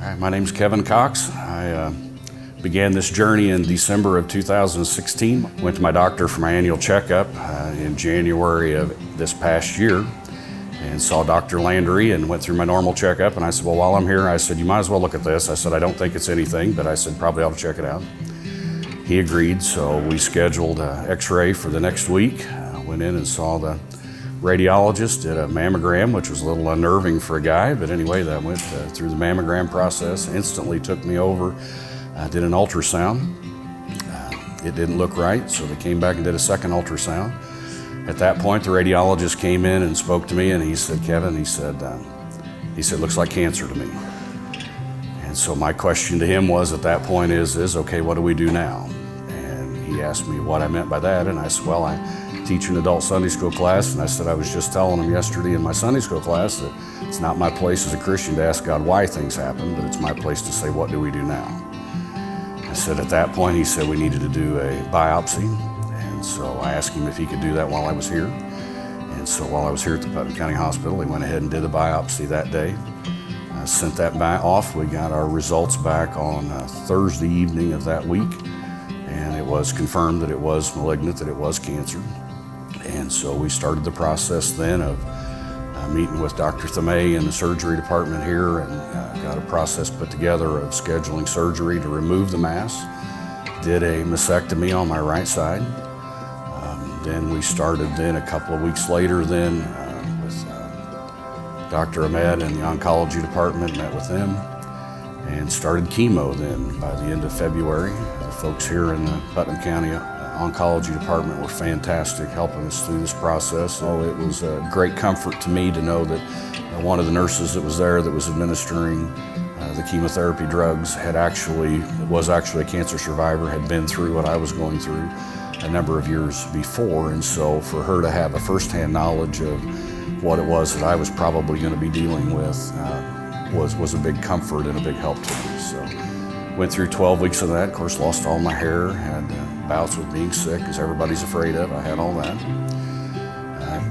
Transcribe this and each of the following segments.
Hi, my name's Kevin Cox. I began this journey in December of 2016. Went to my doctor for my annual checkup in January of this past year and saw Dr. Landry and went through my normal checkup. And I said, well, while I'm here, I said, you might as well look at this. I said, I don't think it's anything, but I said, probably ought to check it out. He agreed, so we scheduled an x-ray for the next week. Went in and saw the radiologist, did a mammogram, which was a little unnerving for a guy, but anyway, that went through the mammogram process, instantly took me over, did an ultrasound. It didn't look right, so they came back and did a second ultrasound. At that point, the radiologist came in and spoke to me, and he said, Kevin, he said, looks like cancer to me. And so my question to him was at that point is okay, what do we do now? And he asked me what I meant by that, and I said, well, I teach an adult Sunday school class, and I said I was just telling him yesterday in my Sunday school class that it's not my place as a Christian to ask God why things happen, but it's my place to say, what do we do now? I said at that point, he said we needed to do a biopsy, and so I asked him if he could do that while I was here. And so while I was here at the Putnam County Hospital, he went ahead and did a biopsy that day. I sent that back off. We got our results back on Thursday evening of that week, and it was confirmed that it was malignant, that it was cancer. And so we started the process then of meeting with Dr. Thomay in the surgery department here and got a process put together of scheduling surgery to remove the mass. Did a mastectomy on my right side. Then we started then a couple of weeks later then with Dr. Ahmed in the oncology department, met with them and started chemo then by the end of February. The folks here in the Putnam County oncology department were fantastic helping us through this process. So it was a great comfort to me to know that one of the nurses that was there that was administering the chemotherapy drugs was actually a cancer survivor, had been through what I was going through a number of years before. And so for her to have a firsthand knowledge of what it was that I was probably going to be dealing with was a big comfort and a big help to me. So went through 12 weeks of that. Of course, lost all my hair, had bouts with being sick, as everybody's afraid of. I had all that.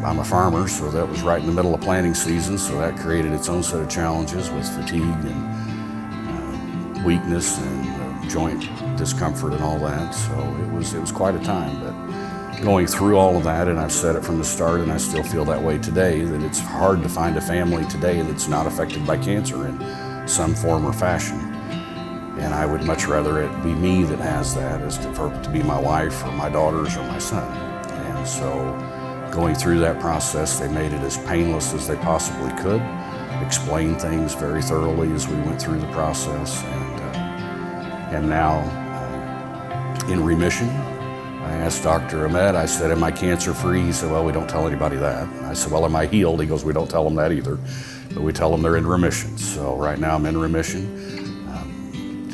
I'm a farmer, so that was right in the middle of planting season, so that created its own set of challenges with fatigue and weakness and joint discomfort and all that. So it was quite a time. But going through all of that, and I've said it from the start, and I still feel that way today, that it's hard to find a family today that's not affected by cancer in some form or fashion. And I would much rather it be me that has that as to be my wife or my daughters or my son. And so going through that process, they made it as painless as they possibly could, explained things very thoroughly as we went through the process, and now in remission. I asked Dr. Ahmed, I said, am I cancer-free? He said, well, we don't tell anybody that. I said, well, am I healed? He goes, we don't tell them that either, but we tell them they're in remission. So right now I'm in remission.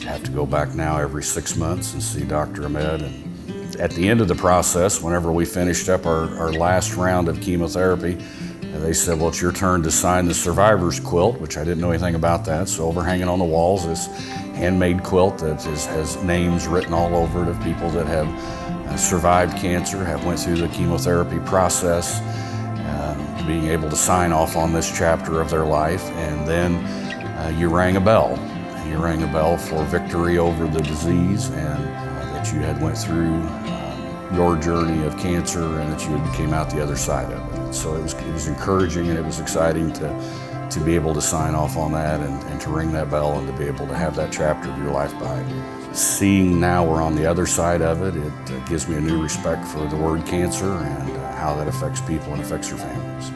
Have to go back now every 6 months and see Dr. Ahmed. And at the end of the process, whenever we finished up our last round of chemotherapy, they said, well, it's your turn to sign the survivor's quilt, which I didn't know anything about that. So overhanging on the walls, this handmade quilt that has names written all over it of people that have survived cancer, have went through the chemotherapy process, being able to sign off on this chapter of their life. And then you rang a bell. You rang a bell for victory over the disease, and that you had went through your journey of cancer and that you came out the other side of it. And so it was encouraging, and it was exciting to be able to sign off on that and to ring that bell and to be able to have that chapter of your life behind you. Seeing now we're on the other side of it, it gives me a new respect for the word cancer and how that affects people and affects their families.